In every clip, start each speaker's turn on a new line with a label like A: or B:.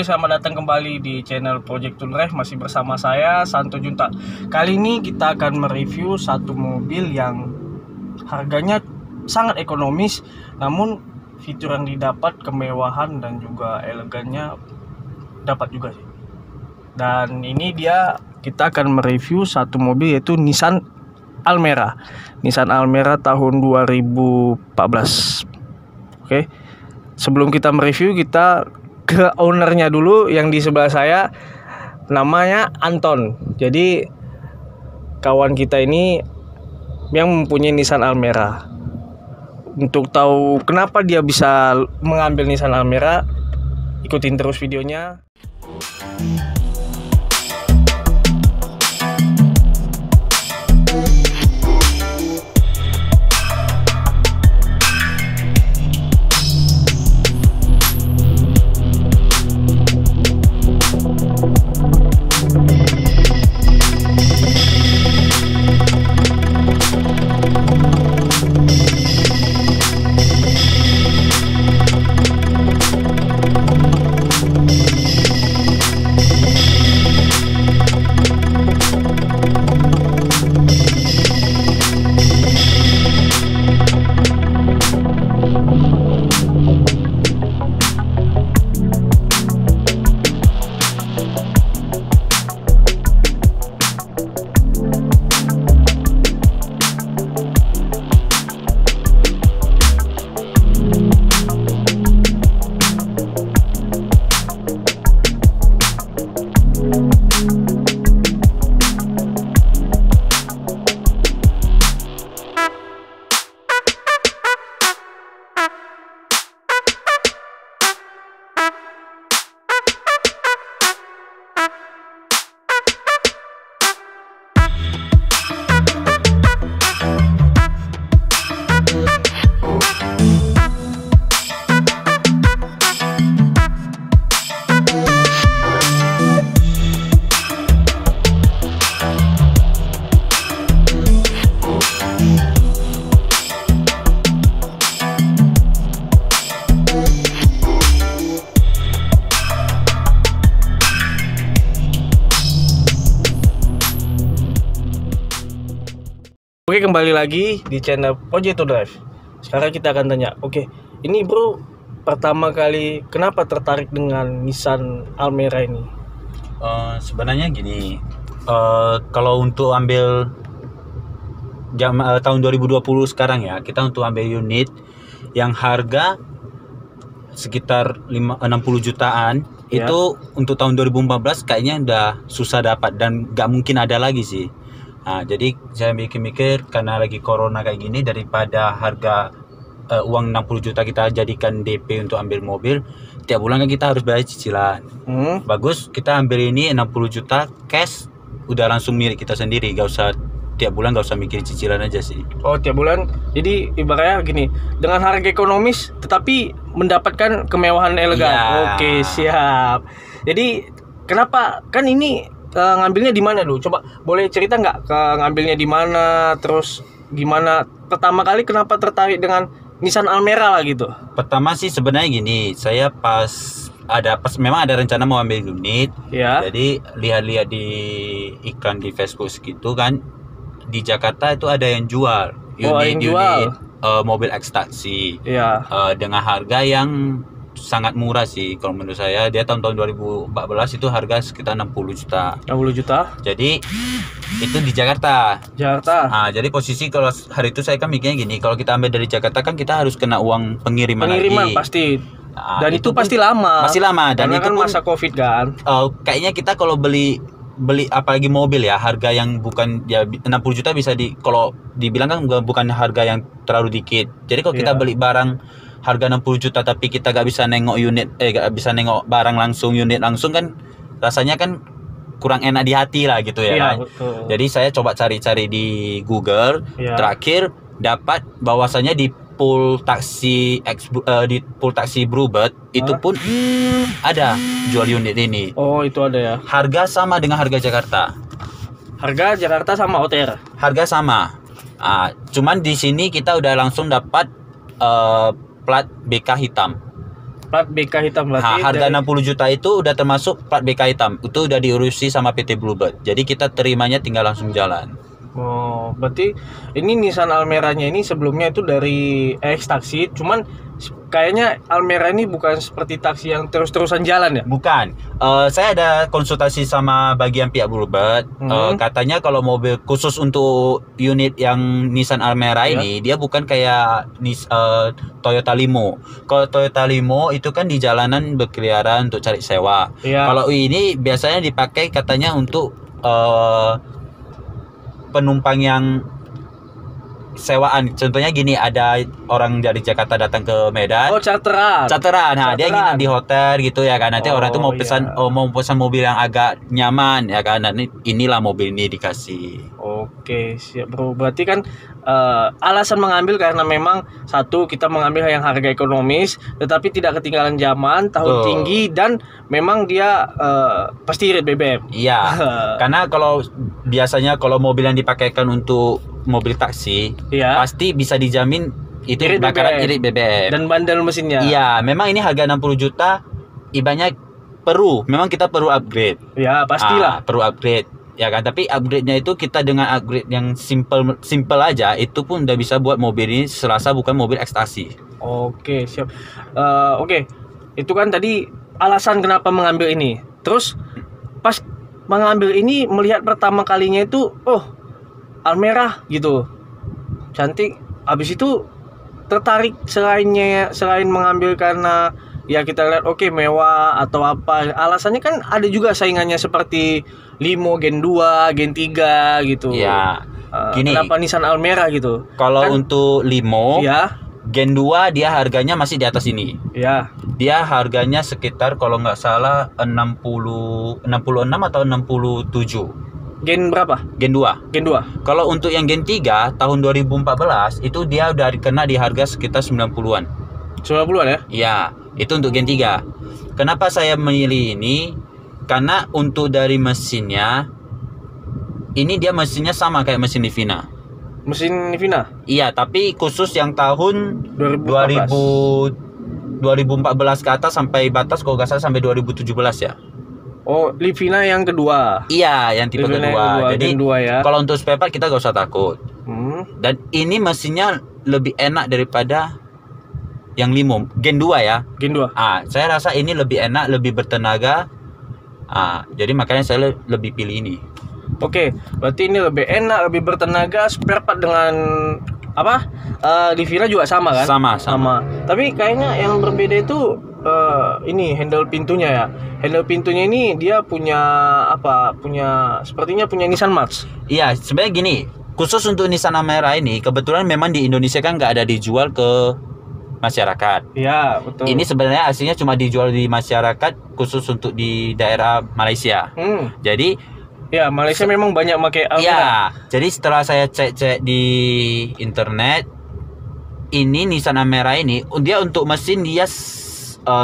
A: Selamat datang kembali di channel Project to Drive. Masih bersama saya Santo Junta. Kali ini kita akan mereview satu mobil yang harganya sangat ekonomis, namun fitur yang didapat, kemewahan dan juga elegannya dapat juga sih. Dan ini kita akan mereview satu mobil, yaitu Nissan Almera. Nissan Almera tahun 2014. Oke. Sebelum kita mereview, kita ke ownernya dulu, yang di sebelah saya namanya Anton. Jadi kawan kita ini yang mempunyai Nissan Almera. Untuk tahu kenapa dia bisa mengambil Nissan Almera, ikutin terus videonya. Oke, kembali lagi di channel Project to Drive. Sekarang kita akan tanya, oke, ini bro, pertama kali kenapa tertarik dengan Nissan Almera ini?
B: Sebenarnya gini, kalau untuk ambil tahun 2020 sekarang ya, kita untuk ambil unit yang harga sekitar 60 jutaan ya. Itu untuk tahun 2014 kayaknya udah susah dapat dan gak mungkin ada lagi sih. Nah, jadi saya mikir-mikir, karena lagi corona kayak gini, daripada harga uang 60 juta kita jadikan DP untuk ambil mobil, tiap bulan kan kita harus bayar cicilan. Bagus kita ambil ini 60 juta cash, udah langsung milik kita sendiri, gak usah tiap bulan, gak usah mikir cicilan aja sih. Oh, tiap bulan. Jadi ibaratnya gini, dengan harga ekonomis tetapi mendapatkan kemewahan elegan. Ya. Oke, siap. Jadi kenapa, kan ini ngambilnya di mana dulu? Coba boleh cerita nggak ngambilnya di mana, terus gimana pertama kali kenapa tertarik dengan Nissan Almera lah gitu? Pertama sih sebenarnya gini, saya memang ada rencana mau ambil unit ya. Jadi lihat-lihat di iklan di Facebook gitu kan, di Jakarta itu ada yang jual unit mobil ekstaksi ya, dengan harga yang sangat murah sih kalau menurut saya. Dia tahun 2014 itu harga sekitar 60 juta. 60 juta. Jadi itu di Jakarta. Nah, jadi posisi kalau hari itu saya kan mikirnya gini, kalau kita ambil dari Jakarta kan kita harus kena uang pengiriman lagi. Pasti. Nah, dan itu pasti lama. Masih lama, dan itu kan masa Covid kan. Kayaknya kita kalau beli apalagi mobil ya, harga yang bukan ya 60 juta bisa kalau dibilang kan bukan harga yang terlalu dikit. Jadi kalau kita beli barang harga 60 juta tapi kita gak bisa nengok gak bisa nengok barang langsung, unit langsung, kan rasanya kan kurang enak di hati lah gitu ya. Iya, betul. Jadi saya coba cari-cari di Google, terakhir dapat bahwasanya di pool taksi Bluebird itu pun ada jual unit ini. Oh, itu ada ya. Harga sama dengan harga Jakarta. Harga Jakarta sama OTR. Harga sama. Cuman di sini kita udah langsung dapat plat BK hitam.
A: Plat BK hitam berarti.
B: Harga
A: dari-
B: 60 juta itu udah termasuk plat BK hitam. Itu udah diurusi sama PT Bluebird. Jadi kita terimanya tinggal langsung jalan.
A: Oh, berarti ini Nissan Almera-nya ini sebelumnya itu dari X taksi, cuman kayaknya Almera ini bukan seperti taksi yang terus-terusan jalan ya?
B: Bukan. Saya ada konsultasi sama bagian pihak Bluebird. Katanya kalau mobil khusus untuk unit yang Nissan Almera ini, dia bukan kayak Toyota Limo. Kalau Toyota Limo itu kan di jalanan berkeliaran untuk cari sewa.
A: Iya.
B: Kalau ini biasanya dipakai katanya untuk penumpang yang sewaan. Contohnya gini, ada orang dari Jakarta datang ke Medan.
A: Oh, charteran.
B: Charteran. Nah, dia
A: Charteran.
B: nginep di hotel gitu ya kan. Nanti orang tuh mau
A: Oh,
B: pesan
A: iya.
B: mau pesan mobil yang agak nyaman ya kan. Nah, inilah mobil ini dikasih.
A: Oke, siap bro. Berarti kan alasan mengambil karena memang satu kita mengambil yang harga ekonomis, tetapi tidak ketinggalan zaman, tahun
B: Betul.
A: tinggi dan memang dia pasti irit BBM.
B: Iya. Karena kalau biasanya kalau mobil yang dipakaikan untuk mobil taksi,
A: Iya.
B: pasti bisa dijamin itu
A: Irit
B: bakaran
A: BBM.
B: irit BBM.
A: Dan bandel mesinnya.
B: Iya, memang ini harga 60 juta ibaratnya memang kita perlu upgrade.
A: Ya, pastilah.
B: Perlu upgrade ya kan, tapi upgrade-nya itu kita dengan upgrade yang simple aja itu pun udah bisa buat mobil ini serasa bukan mobil ekstasi.
A: Oke, siap. Oke, itu kan tadi alasan kenapa mengambil ini. Terus pas mengambil ini melihat pertama kalinya itu, oh Almera gitu, cantik. Habis itu tertarik selain mengambil karena ya kita lihat oke mewah atau apa. Alasannya kan ada juga saingannya seperti Limo Gen 2, Gen 3 gitu.
B: Ya, gini.
A: Kenapa Nissan Almera gitu?
B: Kalau
A: Kan-
B: untuk Limo
A: Ya,
B: Gen 2 dia harganya masih di atas ini.
A: ya.
B: Dia harganya sekitar kalau nggak salah 66 atau 67.
A: Gen berapa?
B: Gen 2.
A: Gen 2.
B: Kalau untuk yang Gen 3 tahun 2014 itu dia udah kena di harga sekitar 90-an.
A: 90-an ya?
B: Iya, itu untuk Gen 3. Kenapa saya memilih ini? Karena untuk dari mesinnya ini dia mesinnya sama kayak mesin Livina.
A: Mesin Livina
B: Iya, tapi khusus yang tahun
A: 2014.
B: 2014 ke atas sampai batas kalau nggak salah sampai 2017 ya.
A: Oh, Livina yang kedua.
B: Iya, yang tipe
A: Livina yang
B: kedua. Jadi
A: Gen 2 ya.
B: kalau untuk spare part kita gak usah takut.
A: Hmm.
B: Dan ini mesinnya lebih enak daripada yang Limo Gen 2 ya.
A: Gen 2.
B: Saya rasa ini lebih enak, lebih bertenaga. Jadi makanya saya lebih pilih ini.
A: Oke, berarti ini lebih enak, lebih bertenaga, spare part dengan apa? Livina juga sama kan?
B: Sama.
A: Tapi kayaknya yang berbeda itu ini handle pintunya ya. Handle pintunya ini dia punya apa? Sepertinya punya Nissan March.
B: Iya, sebenarnya gini, khusus untuk Nissan Almera ini kebetulan memang di Indonesia kan nggak ada dijual ke masyarakat.
A: Iya, betul.
B: Ini sebenarnya aslinya cuma dijual di masyarakat khusus untuk di daerah Malaysia. Jadi
A: ya, Malaysia memang banyak pakai Almera.
B: iya, jadi setelah saya cek di internet, ini Nissan Almera ini dia untuk mesin dia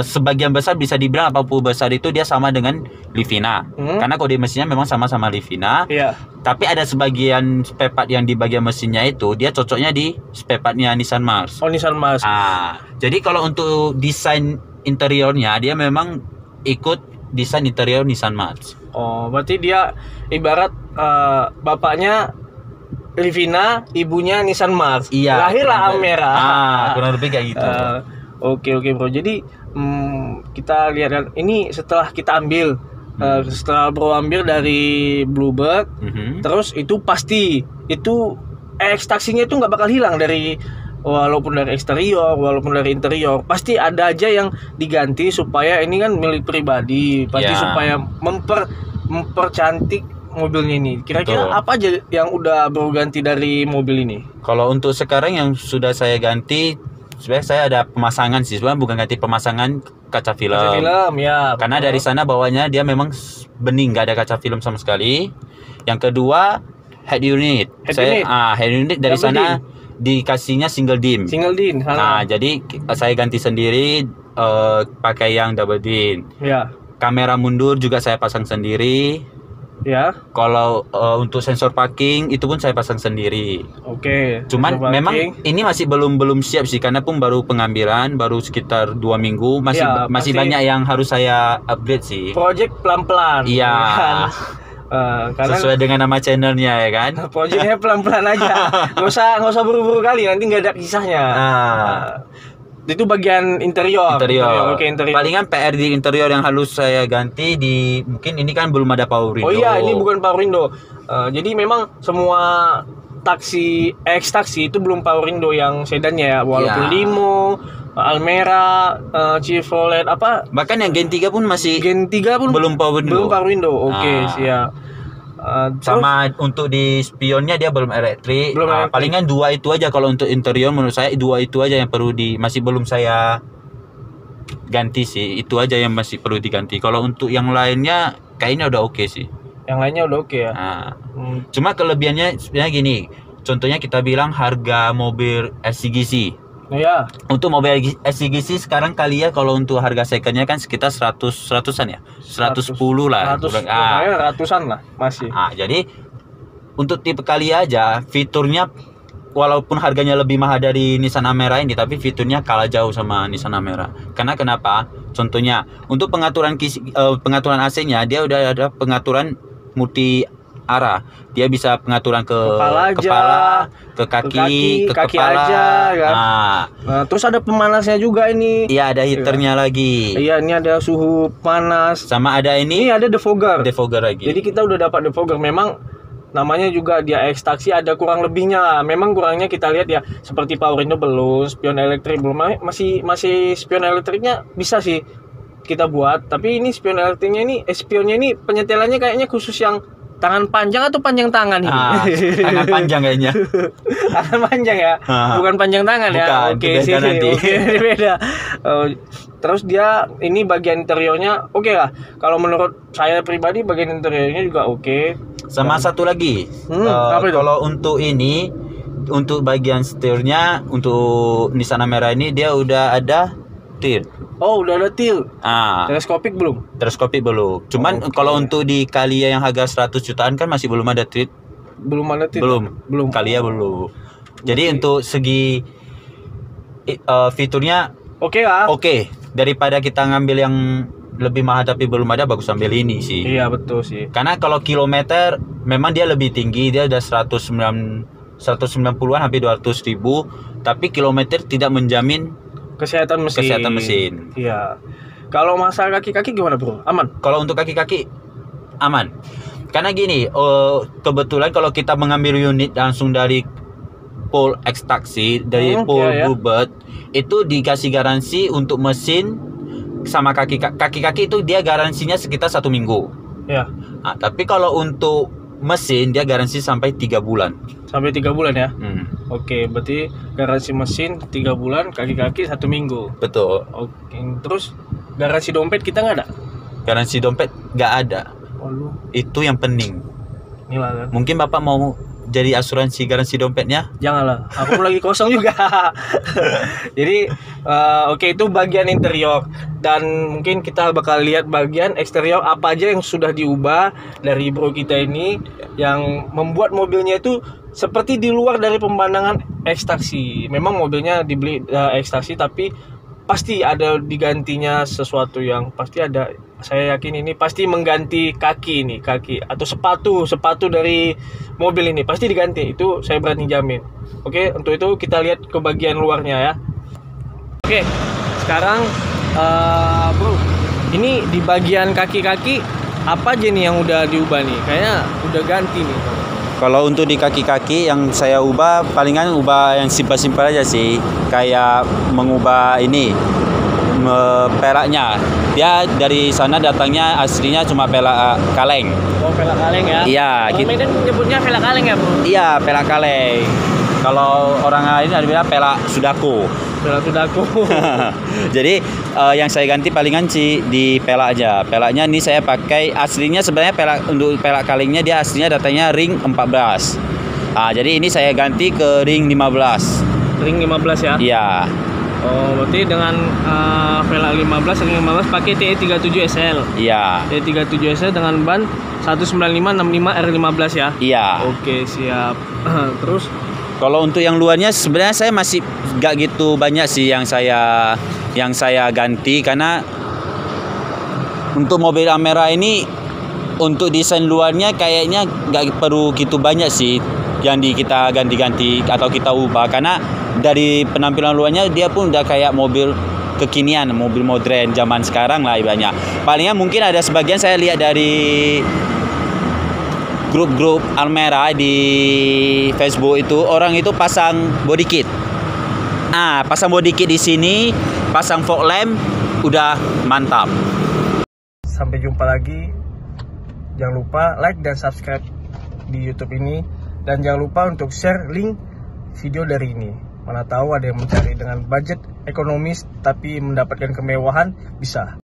B: sebagian besar bisa dibilang 80 besar itu dia sama dengan Livina. Karena kode mesinnya memang sama-sama Livina.
A: Iya.
B: Tapi ada sebagian spare part yang di bagian mesinnya itu dia cocoknya di spare partnya Nissan Mars.
A: Oh, Nissan March.
B: Jadi kalau untuk desain interiornya dia memang ikut desain interior Nissan Mars.
A: Oh, berarti dia ibarat bapaknya Livina, ibunya Nissan Mars.
B: Iya.
A: Lahirlah Almera.
B: Kurang lebih kayak gitu.
A: Oke bro. Jadi kita lihat kan, ini setelah kita ambil setelah bro ambil dari Bluebird, terus itu pasti itu X taksinya itu nggak bakal hilang dari walaupun dari eksterior walaupun dari interior, pasti ada aja yang diganti supaya ini kan milik pribadi, pasti
B: Ya.
A: supaya mempercantik mobilnya ini. Kira-kira
B: Betul.
A: apa aja yang udah bro ganti dari mobil ini?
B: Kalau untuk sekarang yang sudah saya ganti, sebenarnya saya ada pemasangan sih, sebenarnya bukan ganti pemasangan kaca film.
A: Kaca film ya.
B: Karena
A: betul.
B: dari sana bawahnya dia memang bening, nggak ada kaca film sama sekali. Yang kedua head unit. Head unit dari
A: Double
B: sana dikasihnya single dim.
A: single din.
B: Nah, jadi saya ganti sendiri pakai yang double din.
A: Ya.
B: Kamera mundur juga saya pasang sendiri.
A: Ya.
B: Kalau untuk sensor parking itu pun saya pasang sendiri.
A: Oke.
B: Cuman
A: sensor
B: memang
A: parking.
B: ini masih belum siap sih, karena pun baru pengambilan, baru sekitar 2 minggu, masih
A: Ya,
B: masih
A: pasti.
B: banyak yang harus saya upgrade sih.
A: Project pelan-pelan.
B: Iya.
A: kan? Karena
B: Sesuai dengan nama channelnya ya kan.
A: projectnya pelan-pelan aja. nggak usah buru-buru kali, nanti nggak ada kisahnya. Itu bagian interior. Oke, interior.
B: Palingan PR di interior yang harus saya ganti mungkin ini kan belum ada power window.
A: Oh iya, ini bukan power window. Jadi memang semua taksi itu belum power window yang sedannya ya, walaupun
B: Iya.
A: Limo, Almera, Chevrolet apa
B: Bahkan yang Gen 3 pun masih
A: Gen 3 pun
B: belum power window.
A: belum power window. Oke,
B: Ah.
A: siap.
B: Sama untuk di spionnya dia belum elektrik.
A: Belum elektrik.
B: Palingan 2 itu aja kalau untuk interior, menurut saya 2 itu aja yang perlu masih belum saya ganti sih. Itu aja yang masih perlu diganti. Kalau untuk yang lainnya kayaknya udah oke sih.
A: yang lainnya udah oke ya.
B: Nah,
A: Hmm.
B: cuma kelebihannya sebenarnya gini. Contohnya kita bilang harga mobil SCGC.
A: Nah, ya,
B: Untuk mobil SCGC sekarang kali ya, kalau untuk harga secondnya kan sekitar 100-an ya. 110 lah.
A: 100,
B: Ah.
A: pokoknya ratusan lah masih.
B: Jadi untuk tipe kali aja fiturnya walaupun harganya lebih mahal dari Nissan Almera ini, tapi fiturnya kalah jauh sama Nissan Almera. Karena kenapa? Contohnya untuk pengaturan pengaturan AC-nya dia udah ada pengaturan multi arah. Dia bisa pengaturan ke
A: Kepala aja,
B: kepala, ke kaki, ke
A: kaki
B: kepala.
A: aja, kan?
B: Nah,
A: Terus ada pemanasnya juga ini.
B: iya ada heaternya lagi.
A: Iya, ini ada suhu panas.
B: Sama ada
A: Ini
B: ini
A: ada defogger.
B: defogger lagi.
A: Jadi kita udah dapat defogger. Memang namanya juga dia X taksi, ada kurang lebihnya. Memang kurangnya kita lihat ya, seperti power window belum, spion elektrik belum. Masih spion elektriknya bisa sih kita buat. Tapi ini spion elektriknya ini, spionnya ini penyetelannya kayaknya khusus yang tangan panjang atau panjang tangan ini?
B: Tangan panjang kayaknya.
A: Tangan panjang ya, bukan panjang tangan ya.
B: Bukan,
A: Oke
B: itu beda
A: sih,
B: nanti.
A: oke, beda. Terus dia ini bagian interiornya oke lah. Kalau menurut saya pribadi bagian interiornya juga oke.
B: Sama satu lagi,
A: apa itu?
B: kalau untuk ini, untuk bagian setirnya, untuk Nissan Almera ini dia udah ada tilt.
A: Oh, udah ada tilt. Teleskopik belum?
B: Teleskopik belum. Cuman
A: Oke.
B: kalau untuk di Kalia yang harga 100 jutaan kan masih belum ada tilt.
A: Belum ada tilt.
B: Belum. Kalia belum. Jadi untuk segi fiturnya
A: Oke lah.
B: oke. Daripada kita ngambil yang lebih mahal tapi belum ada, bagus ambil ini sih.
A: Iya, betul sih.
B: Karena kalau kilometer memang dia lebih tinggi, dia udah 190-an hampir 200.000, tapi kilometer tidak menjamin
A: Kesehatan mesin. Iya. Kalau masalah kaki-kaki gimana, Bro? Aman?
B: Kalau untuk kaki-kaki aman. Karena gini, kebetulan kalau kita mengambil unit langsung dari Paul X Taxi, dari Paul
A: iya, ya.
B: Bluebird, itu dikasih garansi untuk mesin sama kaki-kaki itu dia garansinya sekitar 1 minggu.
A: Ya.
B: Nah, tapi kalau untuk mesin dia garansi sampai 3 bulan.
A: Sampai 3 bulan ya.
B: Hmm,
A: Oke, berarti garansi mesin 3 bulan, kaki-kaki 1 minggu.
B: betul.
A: Oke, terus garansi dompet kita nggak ada?
B: Garansi dompet nggak ada.
A: Oh, lu.
B: Itu yang penting.
A: Inilah kan.
B: Mungkin Bapak mau jadi asuransi garansi dompetnya?
A: Janganlah, aku lagi kosong juga. Jadi oke, itu bagian interior, dan mungkin kita bakal lihat bagian eksterior apa aja yang sudah diubah dari bro kita ini yang membuat mobilnya itu seperti di luar dari pemandangan X Taxi. Memang mobilnya dibeli X Taxi, tapi pasti ada digantinya sesuatu yang pasti ada. Saya yakin ini pasti mengganti kaki atau sepatu dari mobil ini pasti diganti, itu saya berani jamin. Oke, untuk itu kita lihat ke bagian luarnya ya. Oke, sekarang bro, ini di bagian kaki-kaki apa aja nih yang udah diubah nih? Kayaknya udah ganti nih.
B: Kalau untuk di kaki-kaki yang saya ubah, palingan ubah yang simpel-simpel aja sih. Kayak mengubah ini pelaknya. Dia dari sana datangnya aslinya cuma pelak kaleng.
A: Oh, pelak kaleng ya?
B: Iya,
A: Orang
B: gitu.
A: Medan nyebutnya pelak kaleng ya, bro?
B: Iya, pelak kaleng. Kalau orang lain ada bilang pelak sudako.
A: Pelak sudako.
B: Jadi yang saya ganti palingan sih di pelak aja. Pelaknya ini saya pakai aslinya sebenarnya untuk pelak kalengnya dia aslinya datangnya ring 14. Jadi ini saya ganti ke ring 15.
A: Ring 15 ya?
B: Iya.
A: Oh, berarti dengan Vela 15 ring 15 pakai TE37 SL.
B: Iya.
A: TE37 SL dengan ban 195/65 R15 ya.
B: Iya.
A: Oke, siap. Terus
B: Kalau untuk yang luarnya sebenarnya saya masih gak gitu banyak sih yang saya ganti, karena untuk mobil Almera ini untuk desain luarnya kayaknya gak perlu gitu banyak sih yang kita ganti-ganti atau kita ubah, karena dari penampilan luarnya dia pun udah kayak mobil kekinian, mobil modern zaman sekarang lah ibaratnya. Palingnya mungkin ada sebagian saya lihat dari grup-grup Almera di Facebook itu, orang itu pasang body kit. Pasang body kit di sini, pasang fog lamp, udah mantap.
A: sampai jumpa lagi. Jangan lupa like dan subscribe di YouTube ini, dan jangan lupa untuk share link video dari ini. Mana tahu ada yang mencari dengan budget ekonomis tapi mendapatkan kemewahan, bisa.